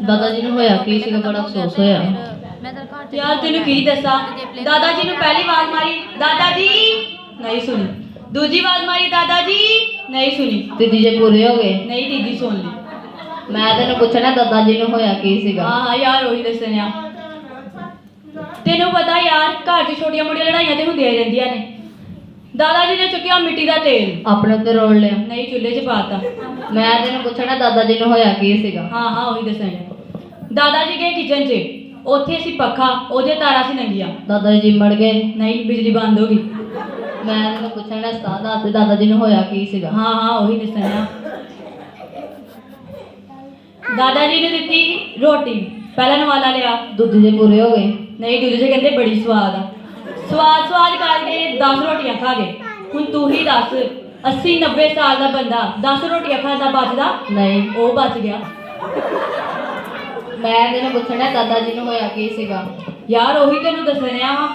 दादा जी ਨੂੰ ਹੋਇਆ ਕੀ ਸੀਗਾ, ਬੜਾ ਅਫਸੋਸ ਹੋਇਆ यार तेन की दसा दादा जी ने पहली आवाज मारी दादा जी नहीं सुनी, दूजी आवाज मारी दादा जी नहीं सुनी, तीजी जे पूरे हो गए नहीं तीजी सुन ली। मैं तेन पूछना दादा जी ਨੂੰ ਹੋਇਆ ਕੀ ਸੀਗਾ। हाँ हाँ यार वही दसने तेनों पता यार घर च छोटिया मोटिया लड़ाइयां तो होंदियां रहिंदियां ने। दादा जी ने चुकिया मिट्टी का तेल अपने उत्ते रोल लिया, नहीं चूल्हे च पाता। मैं तेन पूछना दादा जी ਨੂੰ ਹੋਇਆ ਕੀ ਸੀਗਾ। हाँ हाँ वही दसने दादा जी गए किचन च, ਉੱਥੇ ਸੀ ਪੱਖਾ, ਉਹਦੇ ਤਾਰਾਂ ਸੀ ਨੰਗੀਆਂ। दादा जी मर गए नहीं बिजली बंद हो गई। मैं तेन पूछना दादा ते दादा जी ਨੂੰ ਹੋਇਆ ਕੀ ਸੀਗਾ। हाँ हाँ वही दसने दादा जी ने दी रोटी, पहला नवाला लिया, दूजे जे पूरे हो गए नहीं दूजे से कहते बड़ी स्वाद आ, स्वाद स्वाद करके 10 रोटियां खा गए। हुण तू ही दस 80-90 साल का बंदा 10 रोटियां खाता बचदा नहीं, वो बच गया। मैं तेन पूछना दादा जी ਨੂੰ ਹੋਇਆ ਕੀ ਸੀਗਾ। यार ਉਹੀ ਤੈਨੂੰ ਦੱਸਣਿਆ ਵਾ।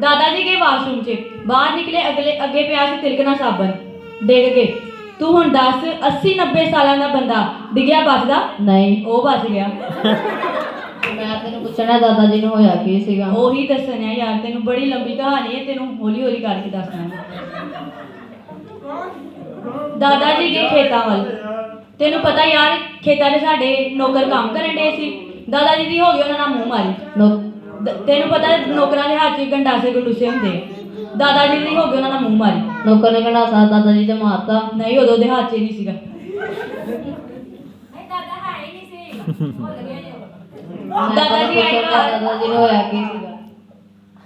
दादा जी गए वाशरूम च, बाहर निकले अगे पिया सी तिलकना साबन, डिग गए। तू हुण दस 80-90 साल का बंदा डिगया बचदा नहीं, वो बच गया। मैं तेन पूछना दादा जी ਨੂੰ ਹੋਇਆ ਕੀ ਸੀਗਾ। ਉਹੀ ਦੱਸਣਿਆ यार तेनू बड़ी लंबी कहानी है, तेनू हौली हौली करके दसना। दादा जी गए खेतां वल, तेनू पता यार खेतां 'ਚ ਸਾਡੇ नौकर काम करन डे सी। दादा जी दी हो गई उन्हां मूँह मारी। तेनू पता नौकरां दे हाथ 'ਚ गंडासे गंडूसे हुंदे, दादा जी दी हो गई उन्हां मूँह मारी। नौकर ने गंडासा दादा जी ते मारता। नहीं उदों दे हाथ 'ਚ नहीं सीगा। दादा जी आए घर, दादा जी ਨੂੰ ਹੋਇਆ ਕੀ ਸੀਗਾ।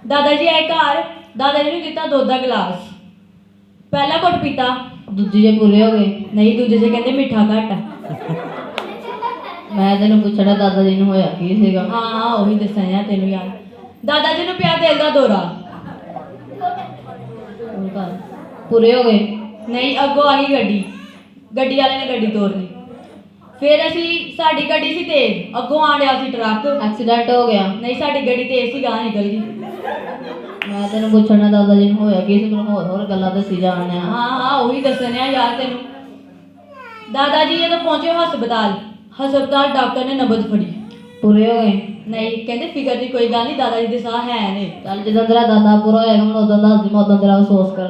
दादा जी आए घर, दादा जी ने दिता दुध का गिलास, पहला घुट पीता, दूजे जे पूरे हो गए नहीं दूजे से कहते मिठा घट आ। मैं तेन पूछना दादा जी ਨੂੰ ਹੋਇਆ ਕੀ ਸੀਗਾ। हाँ हाँ वही दसना तेनू यार। दादा जी ने पिया दिल का दौरा, पूरे हो गए नहीं अगों आ गई गड्डी, गड्डी वाले ने गड्डी तोड़ ली। फिर असी साडी गड्डी सी तेज, अगों आ रहा सी ट्रक, एक्सीडेंट हो गया। नहीं साडी गड्डी तेज सी, गां निकल गई। मैं तेन पूछना दादा जी ਨੂੰ ਹੋਇਆ ਕੀ ਸੀ, ਮੈਨੂੰ ਹੋਰ ਗੱਲਾਂ ਦੱਸੀ ਜਾਣੇ। हाँ हाँ वही दसने यार तेनू। दादा जी जब पहुंचे हस्पताल डॉक्टर ने नबज फड़ी। पूरे हो गए नहीं कहते फिकर की कोई गल नहीं, दादा जी दे साह है ने। चल जिदा तेरा दादा पूरा होएगा मैं उदों दस दी, मैं उदों तेरा अफसोस कर